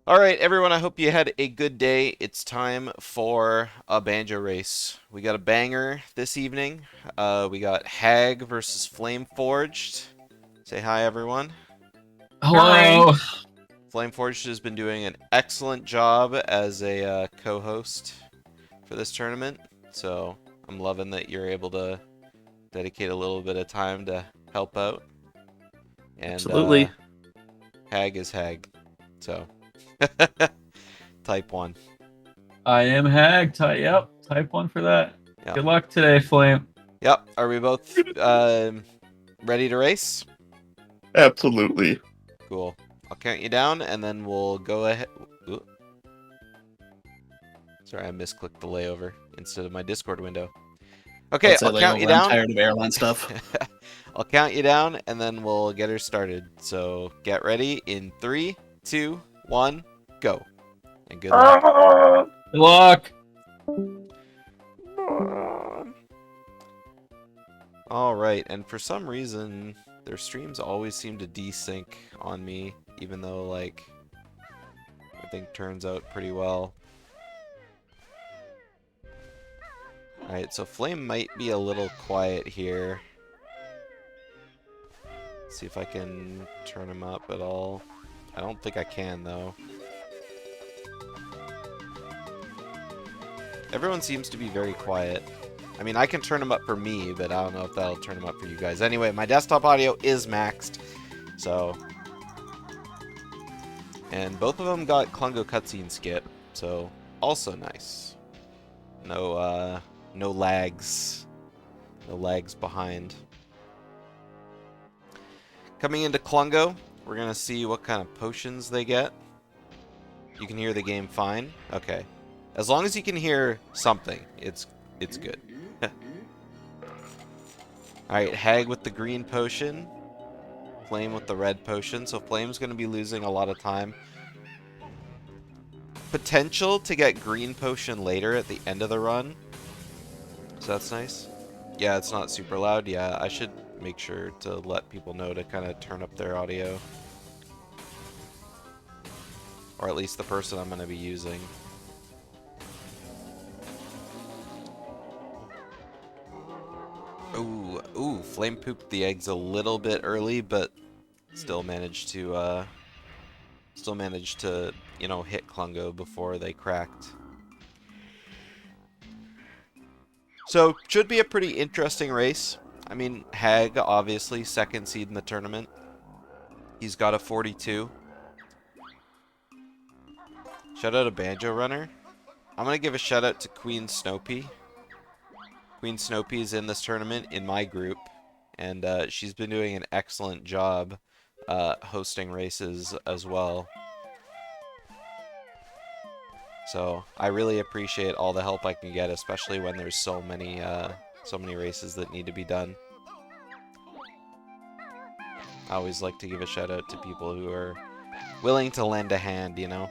All right, everyone, I hope you had a good day. It's time for a banjo race. We got a banger this evening. We got Hagg versus FlameForged. Say hi, everyone. Hi. Hello. FlameForged has been doing an excellent job as a co-host for this tournament, so I'm loving that you're able to dedicate a little bit of time to help out. And Absolutely. Hagg is Hagg, so type 1. I am Hag. Yep. Type one for that. Yeah. Good luck today, Flame. Yep. Are we both ready to race? Absolutely. Cool. I'll count you down, and then we'll go ahead. Ooh. Sorry, I misclicked the layover instead of my Discord window. Okay, Let's say I'll count you layover. I'm down. tired of airline stuff. I'll count you down, and then we'll get her started. So get ready in 3, 2, 1, go. And good luck. Good luck. Alright, and for some reason, their streams always seem to desync on me, even though, like, everything turns out pretty well. Alright, so Flame might be a little quiet here. See if I can turn him up at all. I don't think I can, though. Everyone seems to be very quiet. I mean, I can turn him up for me, but I don't know if that'll turn him up for you guys. Anyway, my desktop audio is maxed, so... And both of them got Klungo cutscene skip, so also nice. No lags. No lags behind. Coming into Klungo, we're gonna see what kind of potions they get. You can hear the game fine? Okay. As long as you can hear something, it's good. Alright, Hagg with the green potion. Flame with the red potion. So Flame's going to be losing a lot of time. Potential to get green potion later at the end of the run. So that's nice. Yeah, it's not super loud. Yeah, I should make sure to let people know to kind of turn up their audio. Or at least the person I'm going to be using. Ooh, Flame pooped the eggs a little bit early, but still managed to, you know, hit Klungo before they cracked. So, should be a pretty interesting race. I mean, Hagg, obviously, second seed in the tournament. He's got a 42. Shout out to Banjo Runner. I'm going to give a shout out to Queen Snopey. Queen Snopey is in this tournament in my group, and she's been doing an excellent job hosting races as well. So I really appreciate all the help I can get, especially when there's so many races that need to be done. I always like to give a shout out to people who are willing to lend a hand, you know?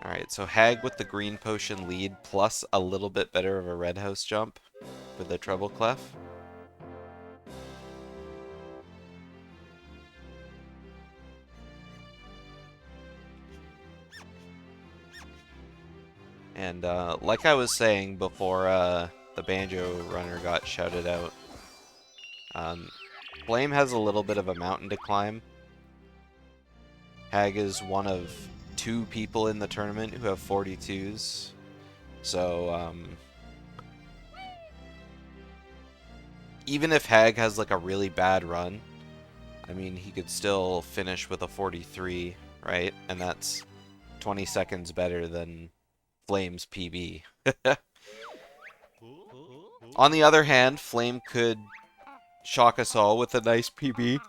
Alright, so Hagg with the green potion lead, plus a little bit better of a red house jump for the treble clef. And like I was saying before the Banjo Runner got shouted out, Flame has a little bit of a mountain to climb. Hagg is one of 2 people in the tournament who have 42s. So, even if Hagg has like a really bad run, I mean, he could still finish with a 43, right? And that's 20 seconds better than Flame's PB. On the other hand, Flame could shock us all with a nice PB.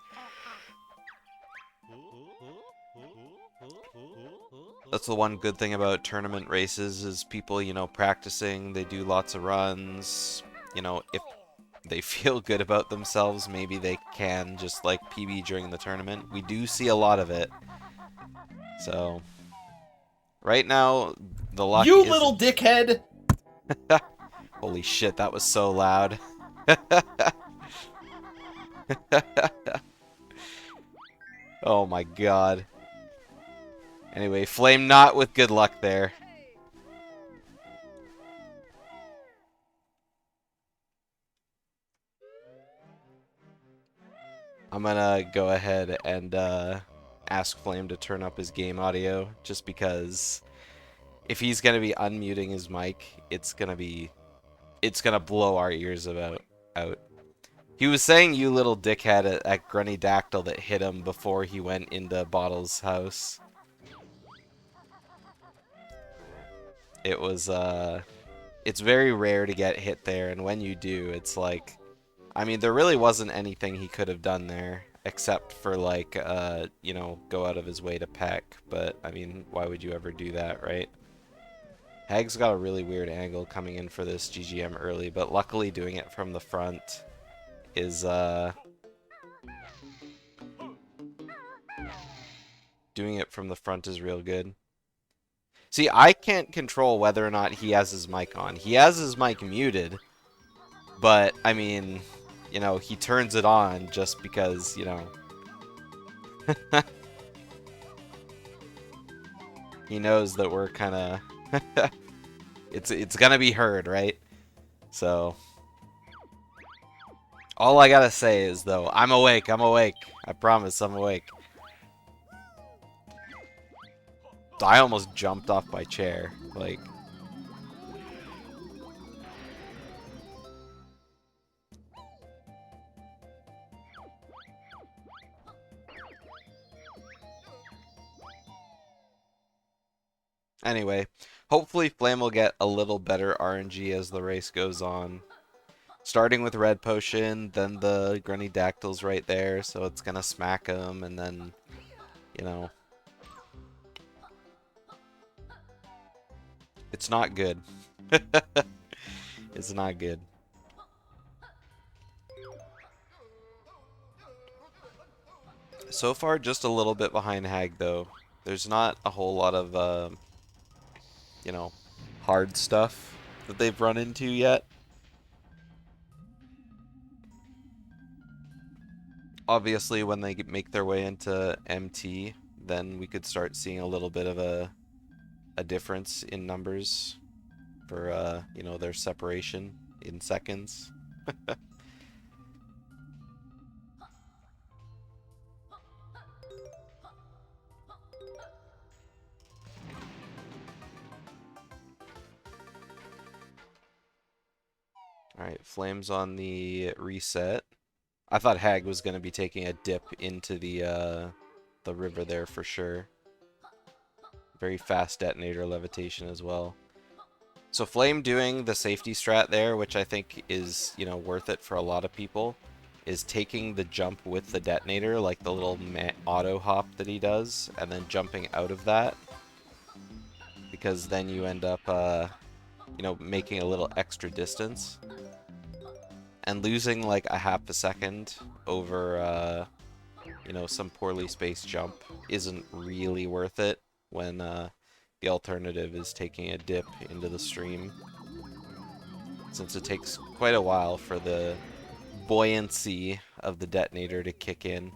That's the one good thing about tournament races is people, you know, practicing, they do lots of runs. You know, if they feel good about themselves, maybe they can just like PB during the tournament. We do see a lot of it. So, right now, the luck You isn't... little dickhead! Holy shit, that was so loud. Oh my god. Anyway, Flame not with good luck there. I'm gonna go ahead and ask Flame to turn up his game audio, just because if he's gonna be unmuting his mic, it's gonna blow our ears out. He was saying you little dickhead at Grunny Dactyl that hit him before he went into Bottle's house. It was it's very rare to get hit there, and when you do, it's like, I mean, there really wasn't anything he could have done there, except for, like, you know, go out of his way to peck, but, I mean, why would you ever do that, right? Hagg's got a really weird angle coming in for this GGM early, but luckily doing it from the front is, doing it from the front is real good. See, I can't control whether or not he has his mic on. He has his mic muted, but, I mean, you know, he turns it on just because, you know, he knows that we're kind of... it's gonna be heard, right? So... all I gotta say is, though, I'm awake, I'm awake. I promise I'm awake. I almost jumped off my chair, like... Anyway, hopefully Flame will get a little better RNG as the race goes on. Starting with Red Potion, then the Grunny Dactyl's right there, so it's gonna smack him, and then, you know... it's not good. It's not good. So far, just a little bit behind Hagg, though. There's not a whole lot of, you know, hard stuff that they've run into yet. Obviously, when they make their way into MT, then we could start seeing a little bit of a difference in numbers for, you know, their separation in seconds. Alright, Flames on the reset. I thought Hagg was going to be taking a dip into the river there for sure. Very fast detonator levitation as well. So Flame doing the safety strat there, which I think is, you know, worth it for a lot of people, is taking the jump with the detonator, like the little auto hop that he does, and then jumping out of that. Because then you end up, you know, making a little extra distance. And losing like a half a second over, you know, some poorly spaced jump isn't really worth it when the alternative is taking a dip into the stream, since it takes quite a while for the buoyancy of the detonator to kick in.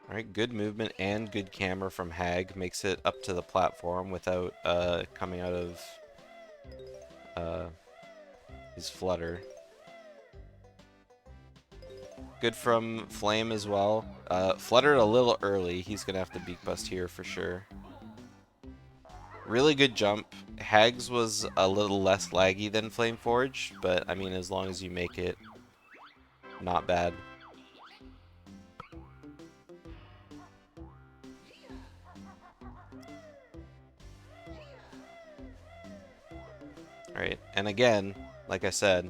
Alright, good movement and good camera from Hagg. Makes it up to the platform without coming out of his flutter. Good from Flame as well. Fluttered a little early. He's going to have to beak bust here for sure. Really good jump. Hagg's was a little less laggy than FlameForged, but I mean, as long as you make it, not bad. Alright, and again, like I said,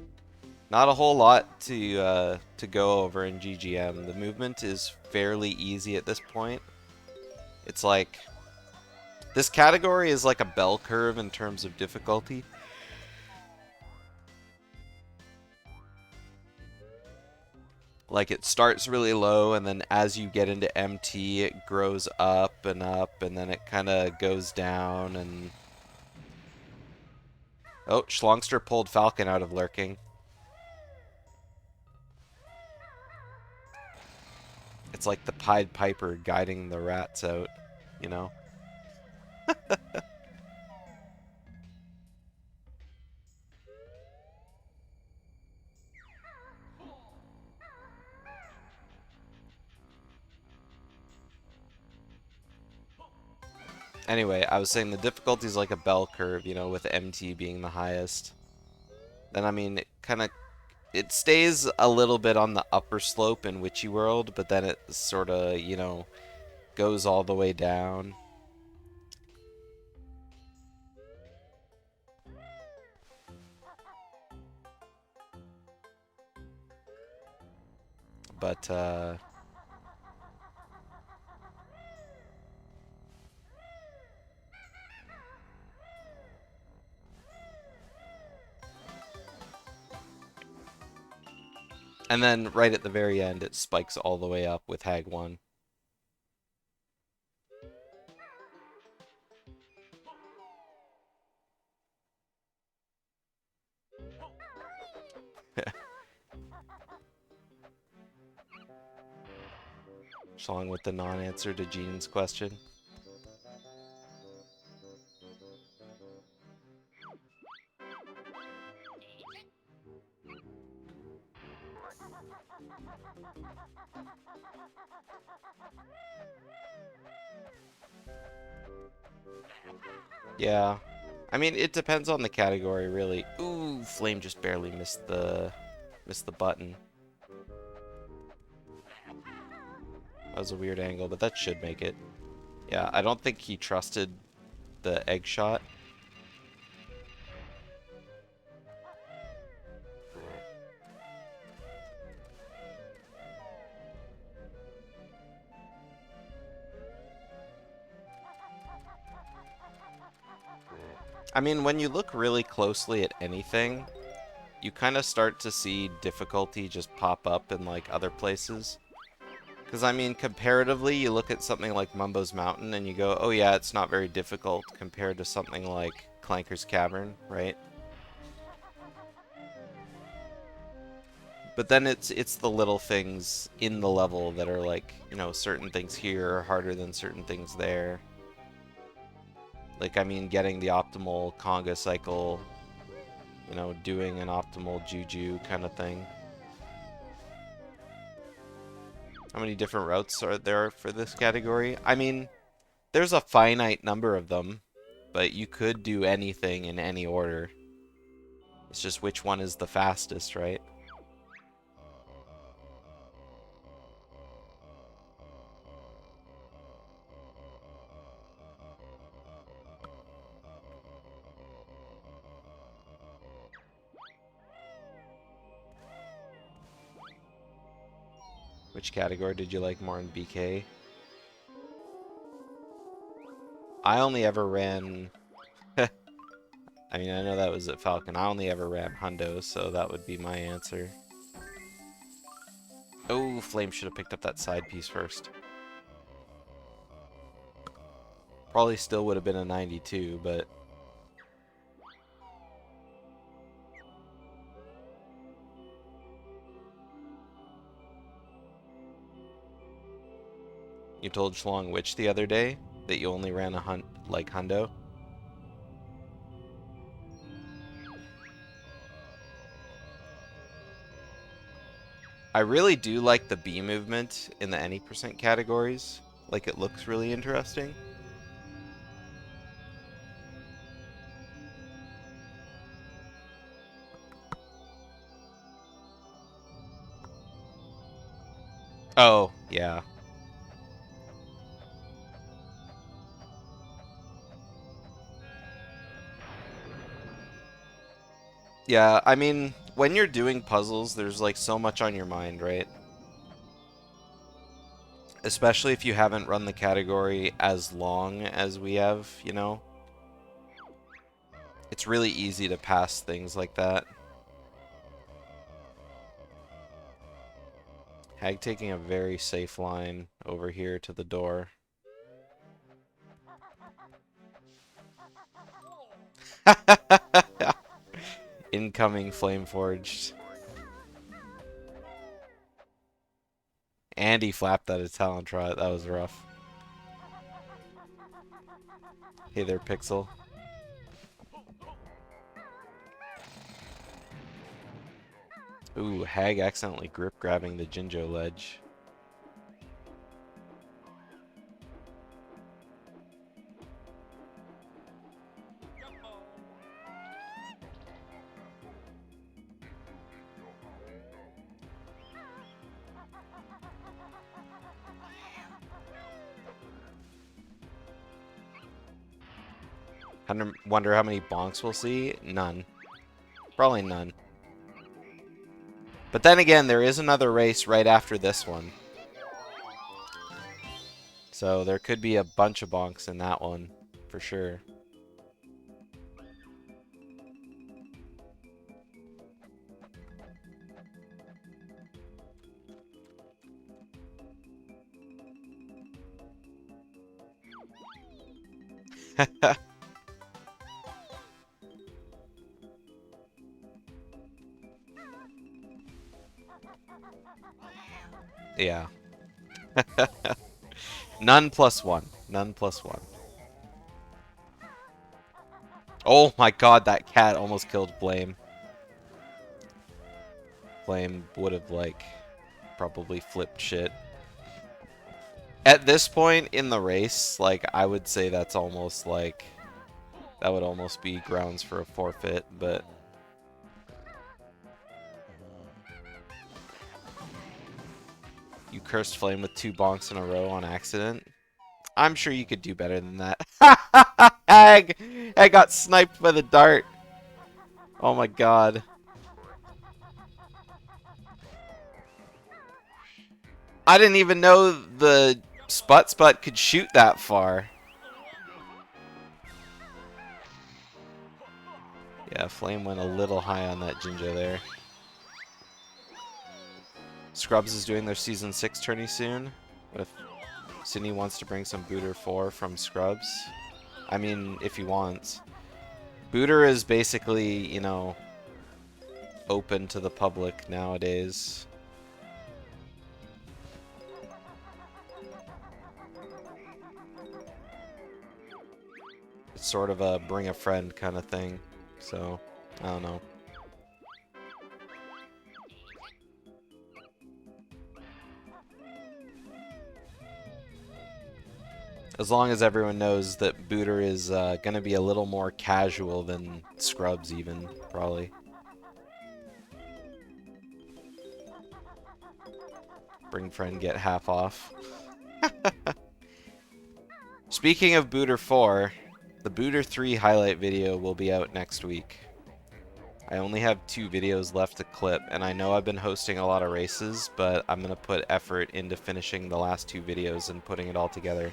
not a whole lot to go over in GGM. The movement is fairly easy at this point. It's like, this category is like a bell curve in terms of difficulty. Like it starts really low, and then as you get into MT, it grows up, and then it kind of goes down, and... Oh, Schlongster pulled Falcon out of lurking. It's like the Pied Piper guiding the rats out, you know? Anyway, I was saying the difficulty is like a bell curve, you know, with MT being the highest. Then, I mean, it stays a little bit on the upper slope in Witchy World, but then it sort of, you know, goes all the way down. But, and then right at the very end, it spikes all the way up with Hagg 1. Along with the non-answer to Gene's question. Yeah. I mean, it depends on the category, really. Ooh, Flame just barely missed the button. That was a weird angle, but that should make it. Yeah, I don't think he trusted the egg shot. I mean, when you look really closely at anything, you kind of start to see difficulty just pop up in like other places. Because, I mean, comparatively, you look at something like Mumbo's Mountain and you go, oh yeah, it's not very difficult compared to something like Clanker's Cavern, right? But then it's the little things in the level that are like, you know, certain things here are harder than certain things there. Like, I mean, getting the optimal conga cycle, you know, doing an optimal juju kind of thing. How many different routes are there for this category? I mean, there's a finite number of them, but you could do anything in any order. It's just which one is the fastest, right? Which category did you like more in BK? I only ever ran... I mean, I know that was at Falcon. I only ever ran Hundo, so that would be my answer. Oh, Flame should have picked up that side piece first. Probably still would have been a 92, but... You told Schlong Witch the other day that you only ran a Hundo? I really do like the B movement in the any percent categories. Like, it looks really interesting. Oh, yeah. Yeah, I mean, when you're doing puzzles, there's like so much on your mind, right? Especially if you haven't run the category as long as we have, you know? It's really easy to pass things like that. Hagg taking a very safe line over here to the door. Incoming FlameForged. And he flapped out a talent trot. That was rough. Hey there, Pixel. Ooh, Hagg accidentally grip grabbing the Jinjo ledge. I wonder how many bonks we'll see? None. Probably none. But then again, there is another race right after this one. So there could be a bunch of bonks in that one, for sure. Yeah. None plus one. None plus one. Oh my god, that cat almost killed Flame. Flame would have, like, probably flipped shit. At this point in the race, like, I would say that's almost, like, that would almost be grounds for a forfeit, but... You cursed Flame with 2 bonks in a row on accident? I'm sure you could do better than that. Hagg! I got sniped by the dart. Oh my god. I didn't even know the Sput could shoot that far. Yeah, Flame went a little high on that Jinjo there. Scrubs is doing their Season 6 tourney soon. What if Sydney wants to bring some Booter 4 from Scrubs? I mean, if he wants. Booter is basically, you know, open to the public nowadays. It's sort of a bring a friend kind of thing. So, I don't know. As long as everyone knows that Booter is going to be a little more casual than Scrubs even, probably. Bring friend, get half off. Speaking of Booter 4, the Booter 3 highlight video will be out next week. I only have 2 videos left to clip, and I know I've been hosting a lot of races, but I'm going to put effort into finishing the last 2 videos and putting it all together.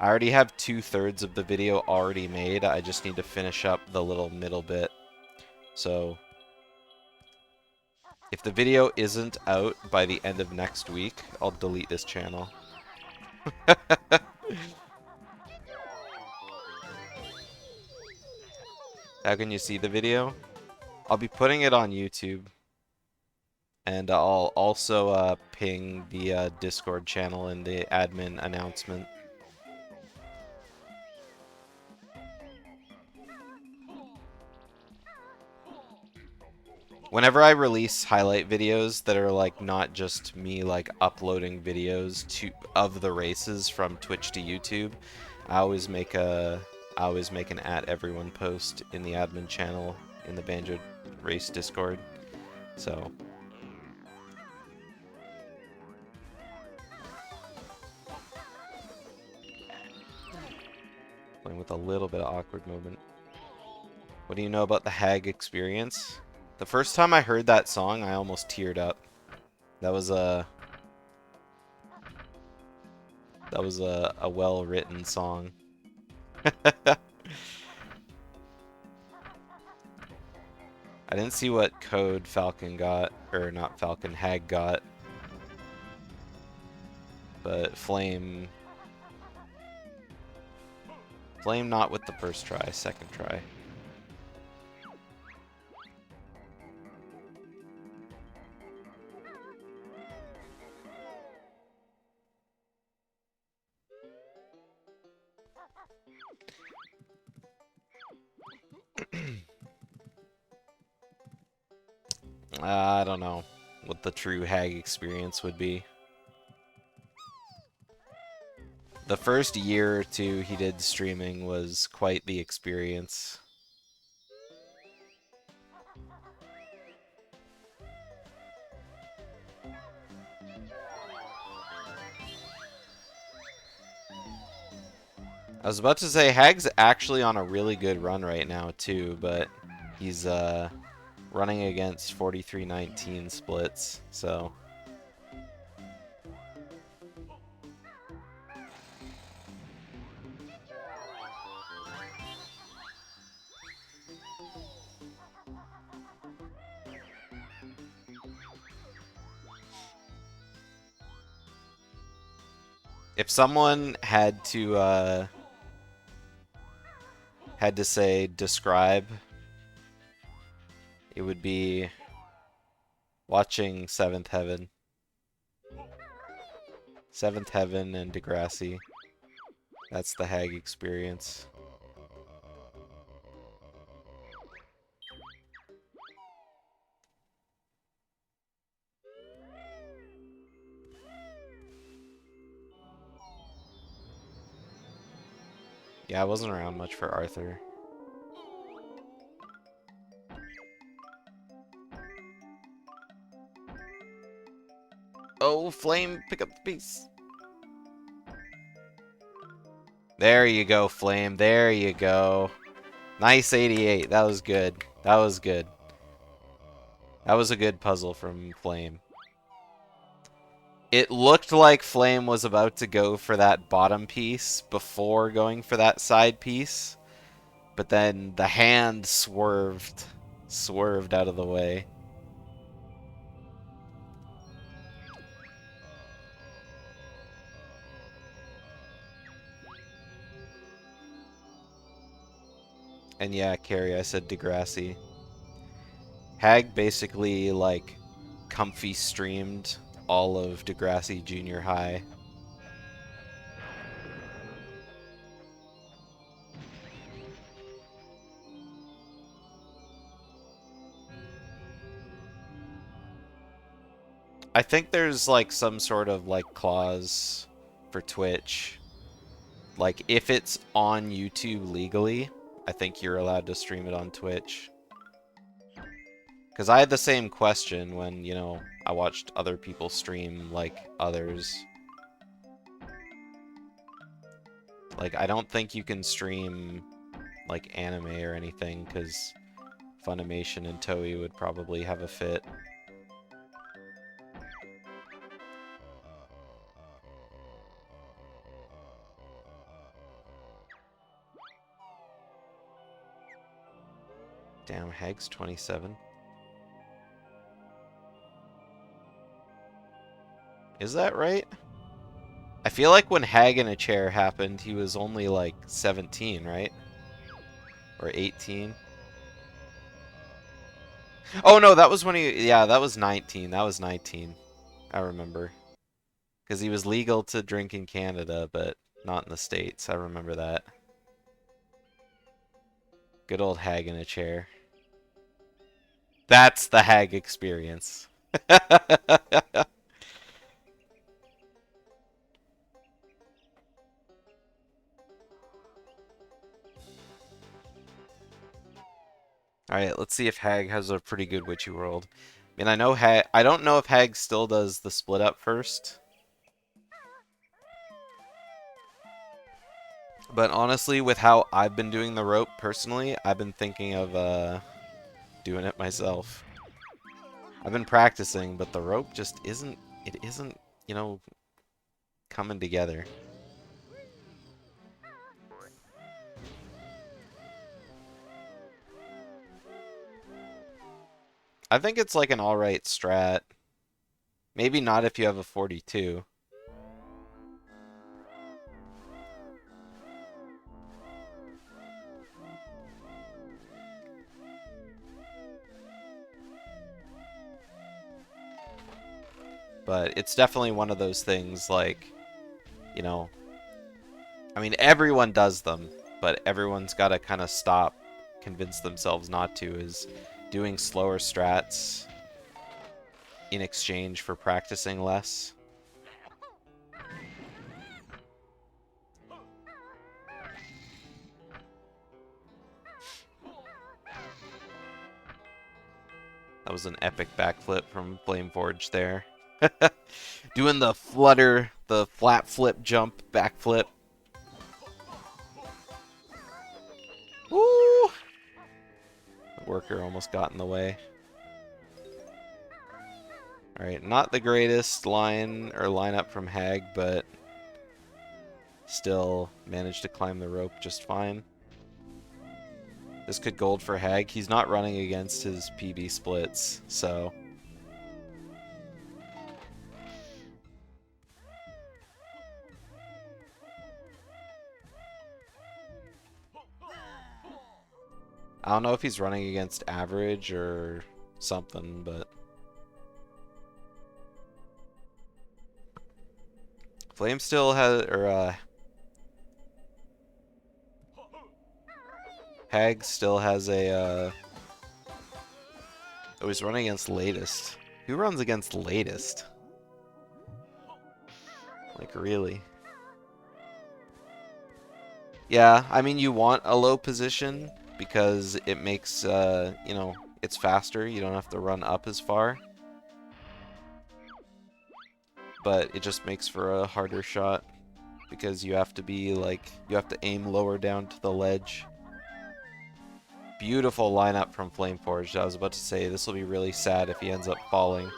I already have 2/3 of the video already made, I just need to finish up the little middle bit. So, if the video isn't out by the end of next week, I'll delete this channel. How can you see the video? I'll be putting it on YouTube. And I'll also ping the Discord channel in the admin announcement. Whenever I release highlight videos that are like not just me like uploading videos of the races from Twitch to YouTube, I always make an @everyone post in the admin channel in the Banjo Race Discord. So playing with a little bit of awkward movement. What do you know about the Hagg experience? The first time I heard that song, I almost teared up. That was a well-written song. I didn't see what code Falcon got, or not Falcon, Hagg got. but Flame not with the first try, second try. I don't know what the true Hagg experience would be. The first year or two he did streaming was quite the experience. I was about to say Hagg's actually on a really good run right now too, but he's running against 43-19 splits, so if someone had to say describe, it would be watching Seventh Heaven. Seventh Heaven and Degrassi. That's the Hagg experience. Yeah, I wasn't around much for Arthur. Oh, Flame, pick up the piece. There you go, Flame. There you go. Nice 88. That was good. That was good. That was a good puzzle from Flame. It looked like Flame was about to go for that bottom piece before going for that side piece, but then the hand swerved out of the way. And yeah, Carrie, I said Degrassi. Hagg basically, like, comfy streamed all of Degrassi Junior High. I think there's, like, some sort of, like, clause for Twitch. Like, if it's on YouTube legally, I think you're allowed to stream it on Twitch. Because I had the same question when, you know, I watched other people stream, like, others. Like, I don't think you can stream, like, anime or anything, because Funimation and Toei would probably have a fit. Damn, Hagg's 27. Is that right? I feel like when Hagg in a chair happened, he was only like 17, right? Or 18? Oh no, that was when he... Yeah, that was 19. That was 19. I remember. Because he was legal to drink in Canada, but not in the States. I remember that. Good old Hagg in a chair. That's the Hagg experience. Alright, let's see if Hagg has a pretty good Witchy World. I mean, I know Hagg... I don't know if Hagg still does the split up first. But honestly, with how I've been doing the rope personally, I've been thinking of doing it myself. I've been practicing, but the rope just isn't... It isn't, you know, coming together. I think it's like an alright strat. Maybe not if you have a 42. But it's definitely one of those things, like, you know, I mean, everyone does them, but everyone's got to kind of stop, convince themselves not to, is doing slower strats in exchange for practicing less. That was an epic backflip from FlameForged there. Doing the flutter, the flat flip jump backflip. Woo! The worker almost got in the way. Alright, not the greatest line or lineup from Hagg, but still managed to climb the rope just fine. This could gold for Hagg. He's not running against his PB splits, so... I don't know if he's running against average or something, but... Flame still has... or, Hagg still has a, Oh, he's running against latest. Who runs against latest? Like, really? Yeah, I mean, you want a low position because it makes, you know, it's faster. You don't have to run up as far. But it just makes for a harder shot because you have to be, like, you have to aim lower down to the ledge. Beautiful lineup from FlameForged. I was about to say, this will be really sad if he ends up falling.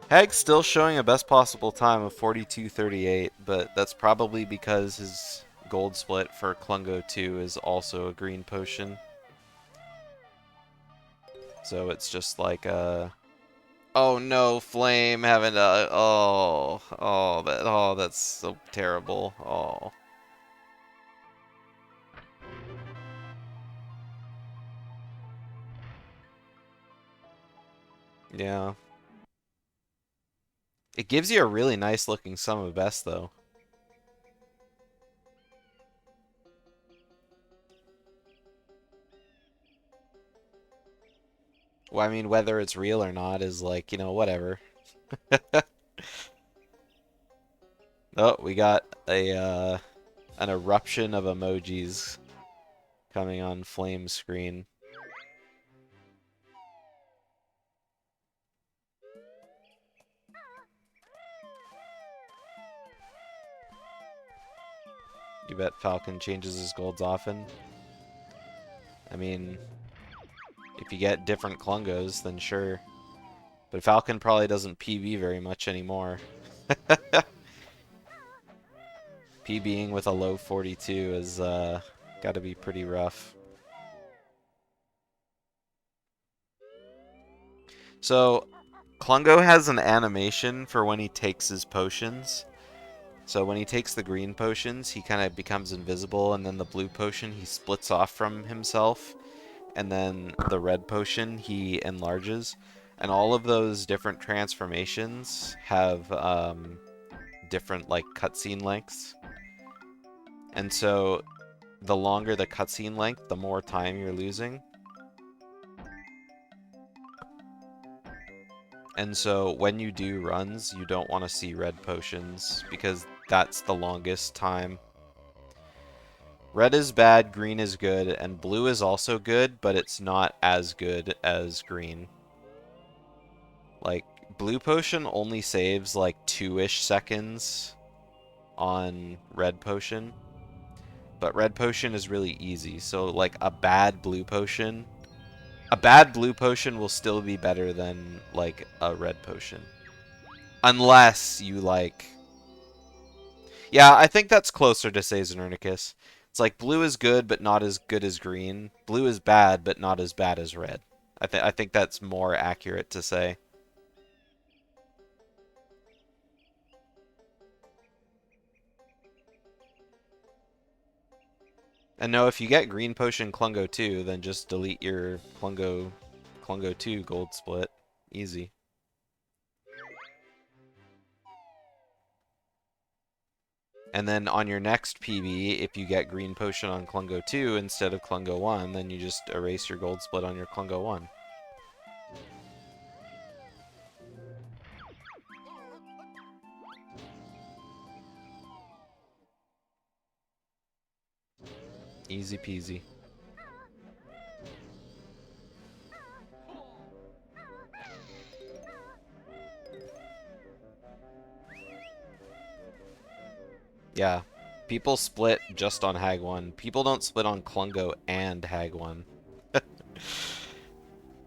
Hagg's still showing a best possible time of 42:38, but that's probably because his gold split for Klungo 2 is also a green potion. So it's just like oh no, Flame having a that's so terrible. Oh. Yeah. It gives you a really nice looking sum of best though. Well, I mean, whether it's real or not is like, you know, whatever. Oh, we got a an eruption of emojis coming on Flame's screen. You bet Falcon changes his golds often. I mean, if you get different Klungos, then sure. But Falcon probably doesn't PB very much anymore. PBing with a low 42 is gotta be pretty rough. So, Klungo has an animation for when he takes his potions. So when he takes the green potions, he kind of becomes invisible, and then the blue potion, he splits off from himself, and then the red potion, he enlarges. And all of those different transformations have different, like, cutscene lengths. And so the longer the cutscene length, the more time you're losing. And so when you do runs, you don't want to see red potions, because that's the longest time. Red is bad, green is good, and blue is also good, but it's not as good as green. Like, blue potion only saves like 2-ish seconds on red potion. But red potion is really easy, so like a bad blue potion will still be better than like a red potion. Unless you like... Yeah, I think that's closer to Sazernicus. It's like blue is good, but not as good as green. Blue is bad, but not as bad as red. I think that's more accurate to say. And no, if you get green potion Klungo too, then just delete your Klungo Klungo 2 gold split. Easy. And then on your next PB, if you get green potion on Klungo 2 instead of Klungo 1, then you just erase your gold split on your Klungo 1. Easy peasy. Yeah, people split just on Hagg 1. People don't split on Klungo and Hagg 1.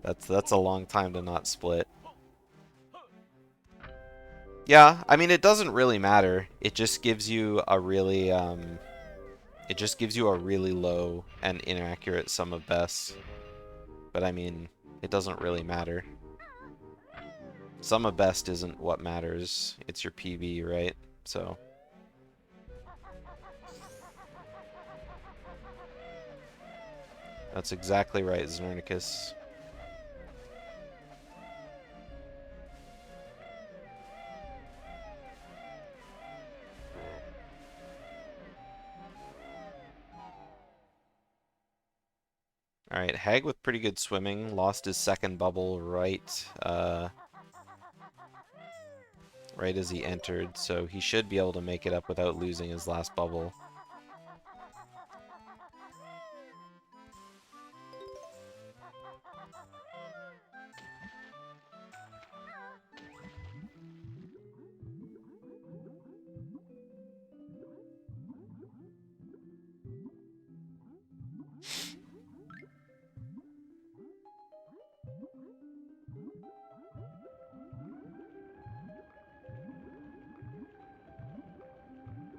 That's a long time to not split. Yeah, I mean, it doesn't really matter. It just gives you a really low and inaccurate sum of bests. But I mean, it doesn't really matter. Sum of best isn't what matters. It's your PB, right? So. That's exactly right, Zernicus. Alright, Hagg with pretty good swimming. Lost his second bubble right as he entered, so he should be able to make it up without losing his last bubble.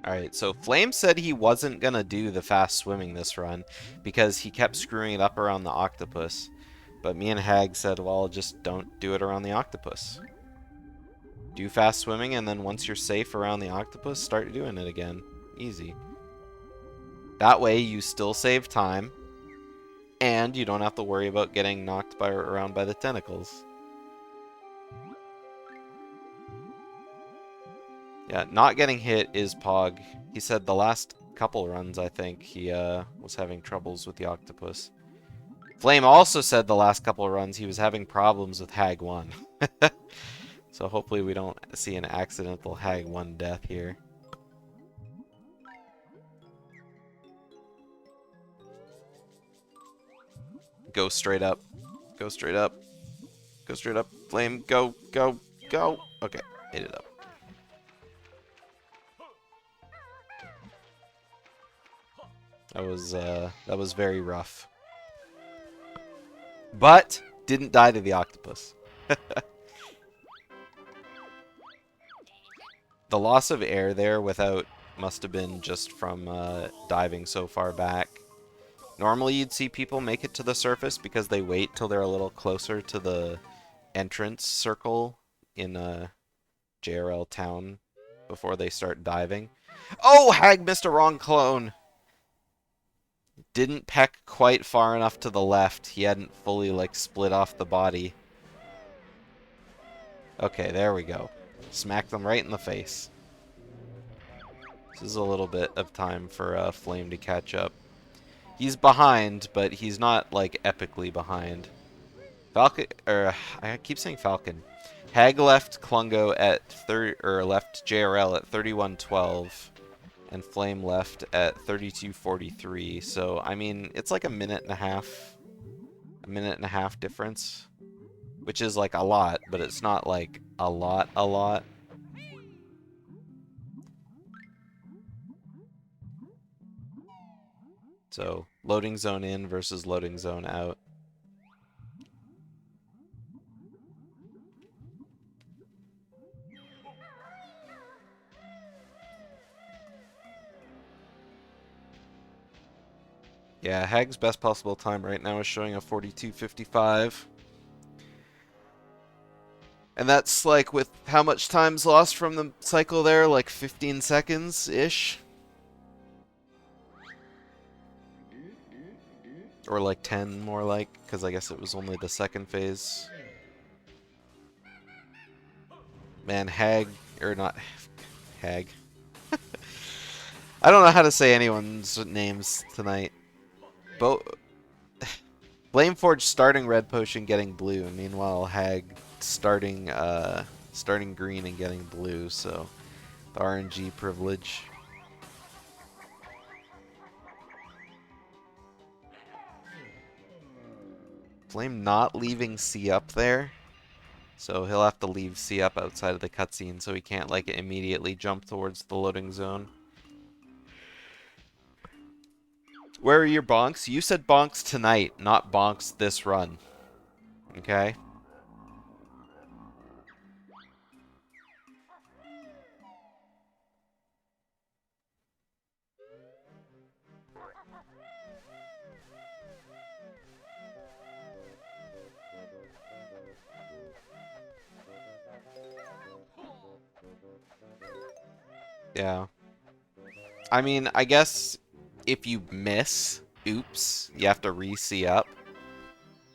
Alright, so Flame said he wasn't gonna do the fast swimming this run because he kept screwing it up around the octopus. But me and Hagg said, well, just don't do it around the octopus. Do fast swimming, and then once you're safe around the octopus, start doing it again. Easy. That way you still save time, and you don't have to worry about getting knocked around by the tentacles. Yeah, not getting hit is Pog. He said the last couple runs, I think, he was having troubles with the octopus. Flame also said the last couple runs he was having problems with Hagg 1. So hopefully we don't see an accidental Hagg 1 death here. Go straight up. Go straight up. Go straight up. Flame, go, go, go. Okay, ate it up. That was very rough. But didn't die to the octopus. The loss of air there must have been just from diving so far back. Normally you'd see people make it to the surface because they wait till they're a little closer to the entrance circle in JRL town before they start diving. Oh, Hagg missed a wrong clone. Didn't peck quite far enough to the left. He hadn't fully, like, split off the body. Okay, there we go. Smacked them right in the face. This is a little bit of time for Flame to catch up. He's behind, but he's not, like, epically behind. Falcon, I keep saying Falcon. Hagg left Klungo at left JRL at 31:12. And Flame left at 32:43. So, I mean, it's like a minute and a half difference, which is like a lot, but it's not like a lot. So, loading zone in versus loading zone out. Yeah, Hagg's best possible time right now is showing a 42:55. And that's like with how much time's lost from the cycle there? Like 15 seconds-ish? Or like 10 more like, because I guess it was only the second phase. Man, Hagg, or not Hagg. I don't know how to say anyone's names tonight. FlameForged starting red potion getting blue, and meanwhile Hagg starting starting green and getting blue, so the RNG privilege. Flame not leaving C up there, so he'll have to leave C up outside of the cutscene so he can't like immediately jump towards the loading zone. Where are your bonks? You said bonks tonight, not bonks this run. Okay? Yeah. I mean, I guess if you miss, oops, you have to re-C up.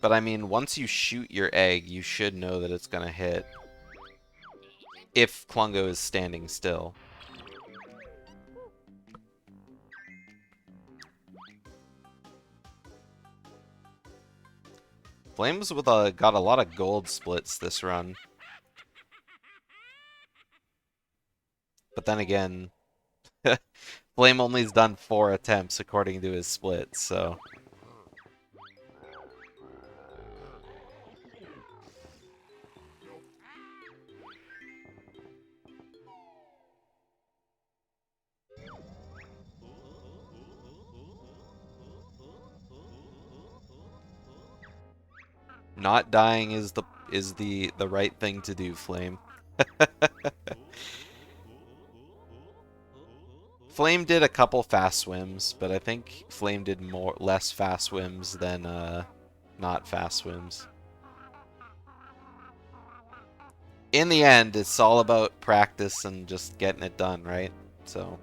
But I mean, once you shoot your egg, you should know that it's gonna hit. If Klungo is standing still. Flames with got a lot of gold splits this run. But then again, Flame only's done 4 attempts according to his splits, so... Not dying is the right thing to do, Flame. Flame did a couple fast swims, but I think Flame did less fast swims than not fast swims. In the end, it's all about practice and just getting it done, right? So.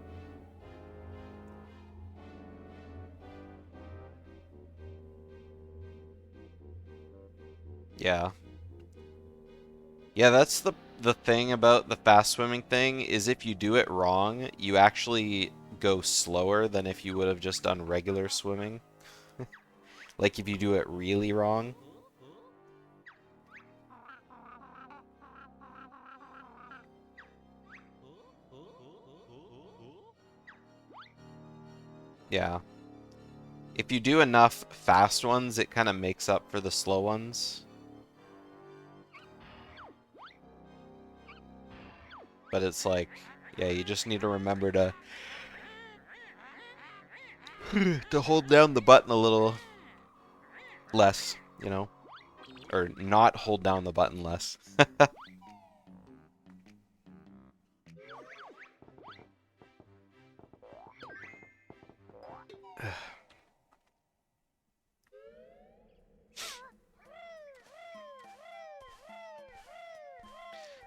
Yeah. Yeah, that's the thing about the fast swimming thing, is if you do it wrong, you actually go slower than if you would have just done regular swimming. Like if you do it really wrong. Yeah. If you do enough fast ones, it kind of makes up for the slow ones. But it's like, yeah, you just need to remember to to hold down the button a little less, you know? Or not hold down the button less.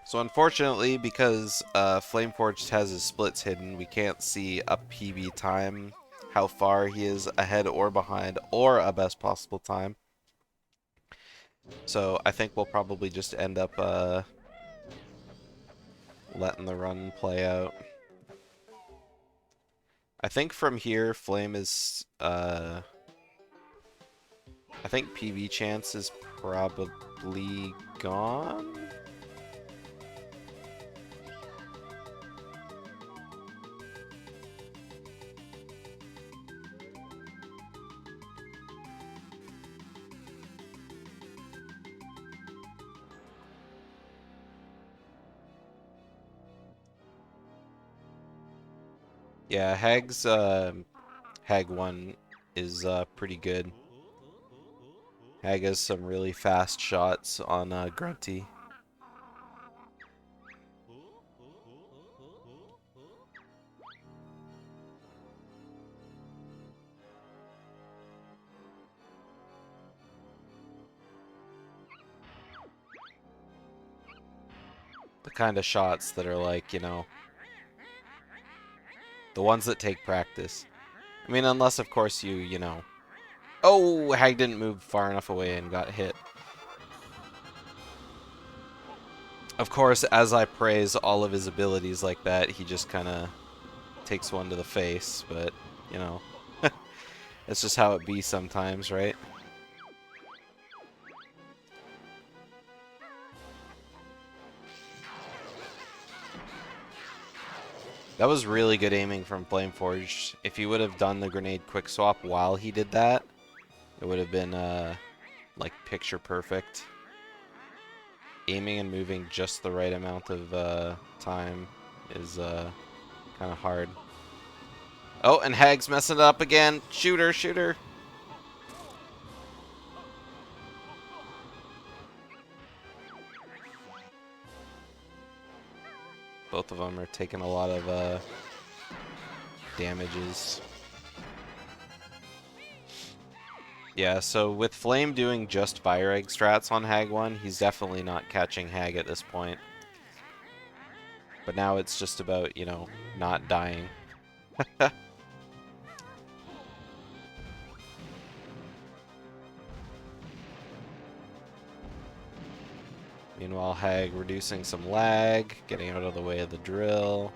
So unfortunately, because FlameForged has his splits hidden, we can't see a PB time, how far he is ahead or behind, or a best possible time. So I think we'll probably just end up letting the run play out. I think from here, Flame is... I think PB chance is probably gone? Yeah, Hagg's Hagg 1 is pretty good. Hagg has some really fast shots on Grunty. The kind of shots that are like, you know, the ones that take practice. I mean, unless of course you know, Oh, Hagg didn't move far enough away and got hit. Of course, as I praise all of his abilities like that, he just kind of takes one to the face, but, you know, that's just how it be sometimes, right? That was really good aiming from FlameForged. If he would have done the grenade quick swap while he did that, it would have been, like, picture perfect. Aiming and moving just the right amount of time is kind of hard. Oh, and Hagg's messing it up again. Shooter, shooter. Both of them are taking a lot of damages. Yeah, so with Flame doing just Fire Egg strats on Hagg 1, he's definitely not catching Hagg at this point. But now it's just about, you know, not dying. Meanwhile, Hagg reducing some lag, getting out of the way of the drill.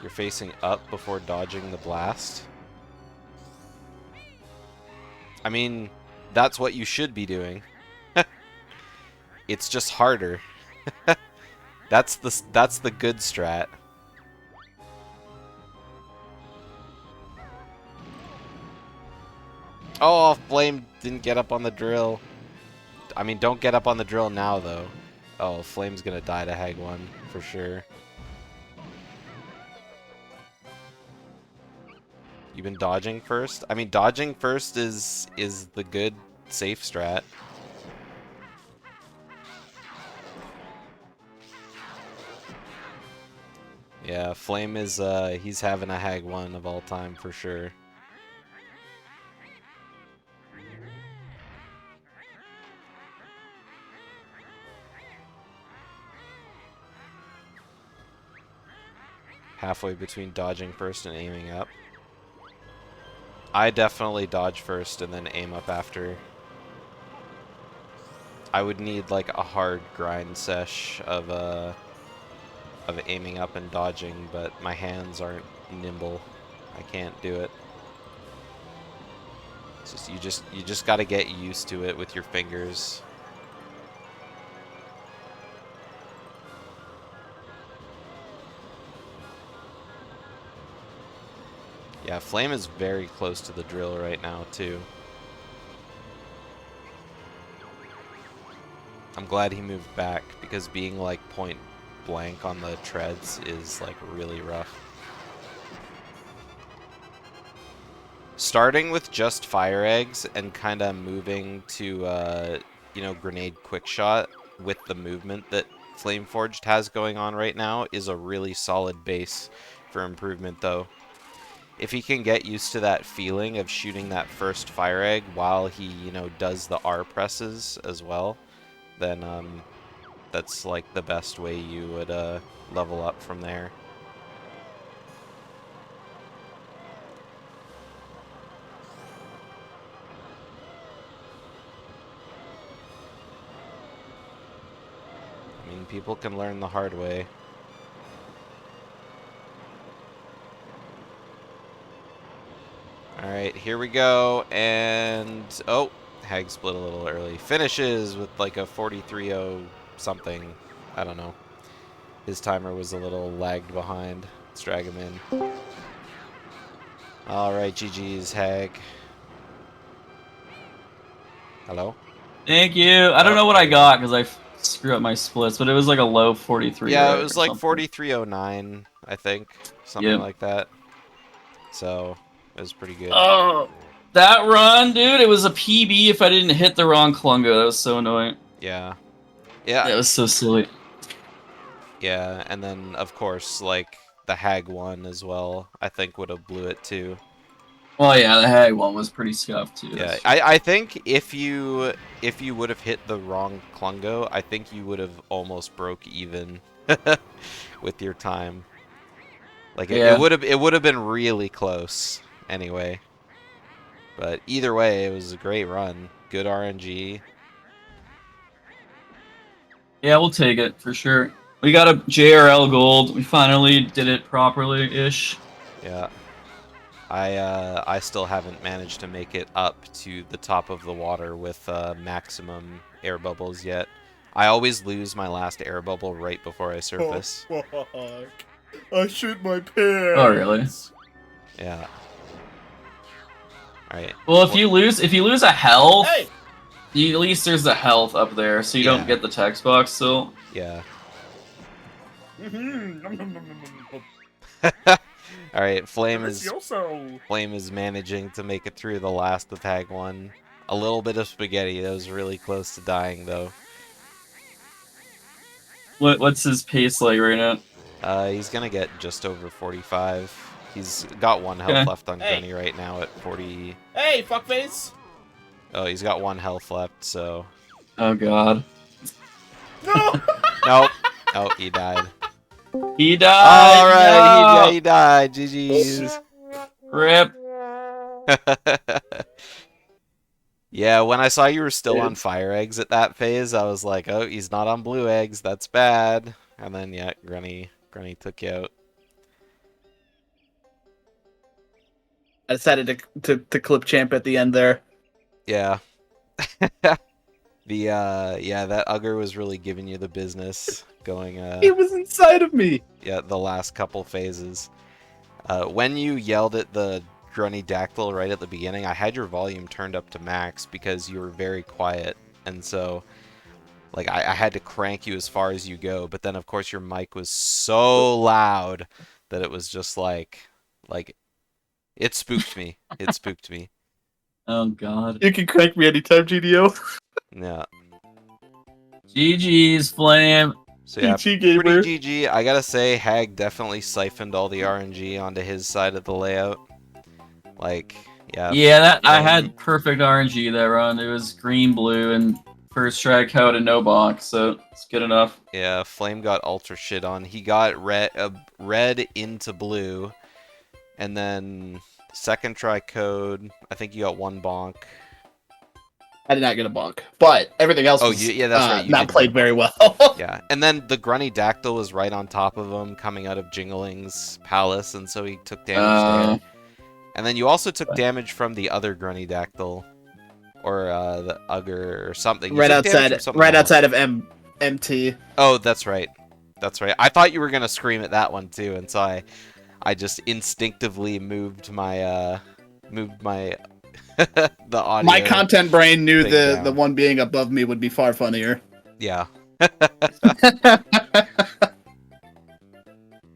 You're facing up before dodging the blast. I mean, that's what you should be doing. It's just harder. That's the good strat. Oh, Flame didn't get up on the drill. I mean, don't get up on the drill now, though. Oh, Flame's gonna die to Hagg 1, for sure. You've been dodging first? I mean, dodging first is the good, safe strat. Yeah, Flame is, he's having a Hagg 1 of all time, for sure. Halfway between dodging first and aiming up. I definitely dodge first and then aim up after. I would need like a hard grind sesh of aiming up and dodging, but my hands aren't nimble. I can't do it. It's just you just got to get used to it with your fingers. Yeah, Flame is very close to the drill right now, too. I'm glad he moved back, because being, like, point blank on the treads is, like, really rough. Starting with just Fire Eggs and kind of moving to, you know, Grenade Quick Shot with the movement that FlameForged has going on right now is a really solid base for improvement, though. If he can get used to that feeling of shooting that first Fire Egg while he, you know, does the R presses as well, then that's like the best way you would level up from there. I mean, people can learn the hard way. Alright, here we go, and... oh, Hagg split a little early. Finishes with like a 43-0 something. I don't know. His timer was a little lagged behind. Let's drag him in. Alright, GG's, Hagg. Hello? Thank you. I don't know what I got because I screw up my splits, but it was like a low 43. Yeah, right, it was or like something. 43.09, I think. Something like that. So, it was pretty good. Oh, that run, dude, it was a PB if I didn't hit the wrong Klungo. That was so annoying. Yeah. Yeah. That was so silly. Yeah, and then, of course, like, the Hagg one as well, I think would have blew it too. Well, yeah, the Hagg one was pretty scuffed too. Yeah, I think if you would have hit the wrong Klungo, I think you would have almost broke even with your time. Like Yeah. it would have been really close anyway. But either way, it was a great run. Good RNG. Yeah, we'll take it for sure. We got a JRL gold. We finally did it properly-ish. Yeah. I still haven't managed to make it up to the top of the water with maximum air bubbles yet. I always lose my last air bubble right before I surface. Oh, fuck. I shoot my pants. Oh, really? Yeah. Alright. Well, if you lose a health, Hey! at least there's a health up there, so you Yeah. don't get the text box still. Yeah. Mm-hmm. Alright, Flame Delicioso. is managing to make it through the last of Hagg 1. A little bit of spaghetti. That was really close to dying though. What's his pace like right now? He's gonna get just over 45. He's got 1 health Okay. left on Hey. Tourney right now at 40. Hey, fuckface! Oh, he's got 1 health left, so... Oh god. No! Nope. Oh, he died. He died! Alright, no! he died. GG's. Rip. Yeah, when I saw you were still Dude. on fire eggs at that phase, I was like, oh, he's not on blue eggs. That's bad. And then, yeah, Grunny took you out. I decided to clip champ at the end there. Yeah. Yeah, that Ugger was really giving you the business going, He was inside of me. yeah, the last couple phases. When you yelled at the Grunny Dactyl right at the beginning, I had your volume turned up to max because you were very quiet, and so, like, I had to crank you as far as you go, but then, of course, your mic was so loud that it was just like, it spooked me. It spooked me. Oh god. You can crank me anytime, GDO. Yeah. GG's, Flame. So yeah, GG gamer. pretty GG. I gotta say, Hagg definitely siphoned all the RNG onto his side of the layout. Like, yeah. Yeah, that I Flame- had perfect RNG that run. It was green, blue, and first strike out and no bonk, so it's good enough. Yeah, Flame got ultra shit on. He got red into blue, and then second try code. I think you got 1 bonk. I did not get a bonk, but everything else Oh, was yeah, that's right. You not did played get a very well. Yeah, and then the Grunny Dactyl was right on top of him, coming out of Jingling's palace, and so he took damage there. And then you also took damage from the other Grunny Dactyl, or the Ugger or something. You right took damage outside, from something right else. outside of MT. Oh, that's right. That's right. I thought you were gonna scream at that one too, and so I just instinctively moved my the audio. My content brain knew thing the down. one being above me would be far funnier. Yeah.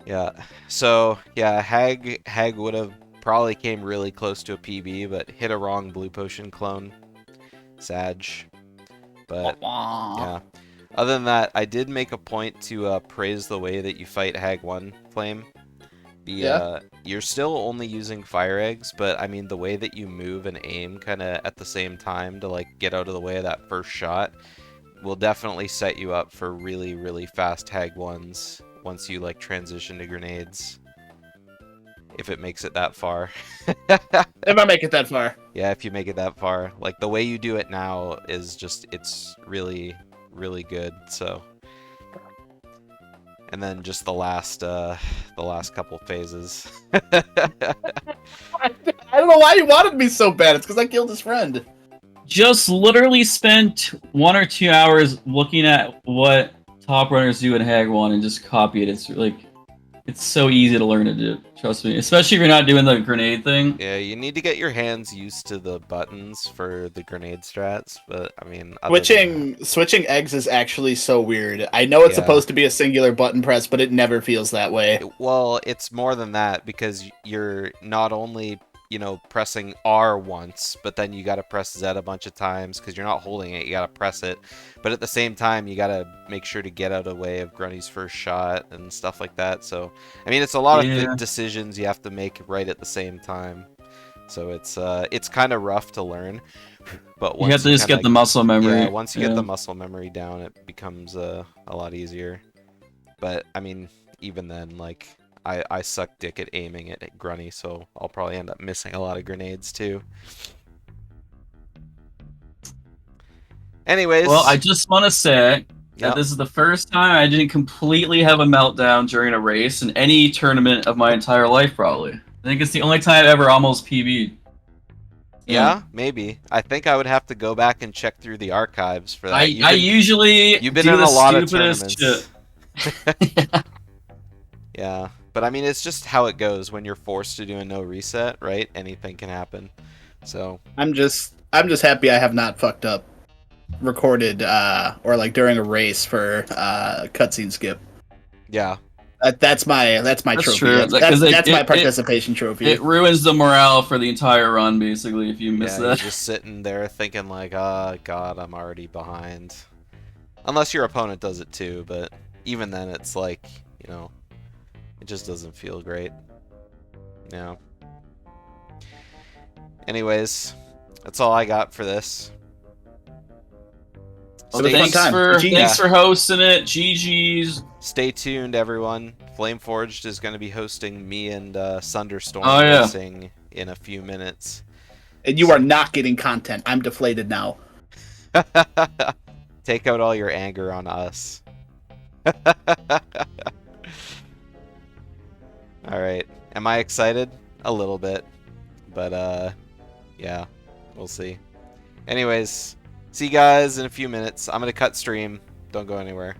Yeah. So yeah, Hagg would have probably came really close to a PB, but hit a wrong blue potion clone. Sag. But yeah. Other than that, I did make a point to praise the way that you fight Hagg 1 Flame. You're still only using fire eggs, but I mean the way that you move and aim kind of at the same time to like get out of the way of that first shot will definitely set you up for really, really fast Hagg 1s once you like transition to grenades. If it makes it that far. If I make it that far. Yeah, if you make it that far. Like the way you do it now is just, it's really, really good, so. And then just the last couple phases. I don't know why you wanted me so bad. It's because I killed his friend. Just literally spent 1 or 2 hours looking at what top runners do in Hagg 1 and just copy it. It's like, it's so easy to learn to do. Trust me. Especially if you're not doing the grenade thing. Yeah, you need to get your hands used to the buttons for the grenade strats, but I mean... other than Switching eggs is actually so weird. I know it's Yeah. supposed to be a singular button press, but it never feels that way. Well, it's more than that, because you're not only, you know, pressing R once, but then you gotta press Z a bunch of times, because you're not holding it, you gotta press it. But at the same time, you gotta make sure to get out of the way of Grunny's first shot and stuff like that. So, I mean, it's a lot Yeah. of decisions you have to make right at the same time. So it's kind of rough to learn. But You once have to just kinda get the muscle memory. Yeah, once you get Yeah. the muscle memory down, it becomes a lot easier. But I mean, even then, like, I suck dick at aiming at Grunny, so I'll probably end up missing a lot of grenades too. Anyways. Well, I just want to say that Yep. this is the first time I didn't completely have a meltdown during a race in any tournament of my entire life, probably. I think it's the only time I've ever almost PB'd. Yeah, maybe. I think I would have to go back and check through the archives for that. I usually you've been do in the a lot of stupidest tournaments. shit. Yeah, but I mean, it's just how it goes when you're forced to do a no reset, right? Anything can happen. So I'm just happy I have not fucked up recorded or like during a race for cutscene skip. yeah, That's my That's trophy. true. That's my participation trophy. It ruins the morale for the entire run, basically, if you miss yeah, that. you're just sitting there thinking like, oh god, I'm already behind. Unless your opponent does it too, but even then, it's like, you know, it just doesn't feel great. Yeah. Anyways, that's all I got for this. It was a fun time. GG. Thanks for hosting it. GG's. Stay tuned, everyone. FlameForged is going to be hosting me and Sunderstorm Oh, yeah. racing in a few minutes. And you are not getting content. I'm deflated now. Take out all your anger on us. Alright. Am I excited? A little bit. But, yeah. We'll see. Anyways, see you guys in a few minutes. I'm going to cut stream. Don't go anywhere.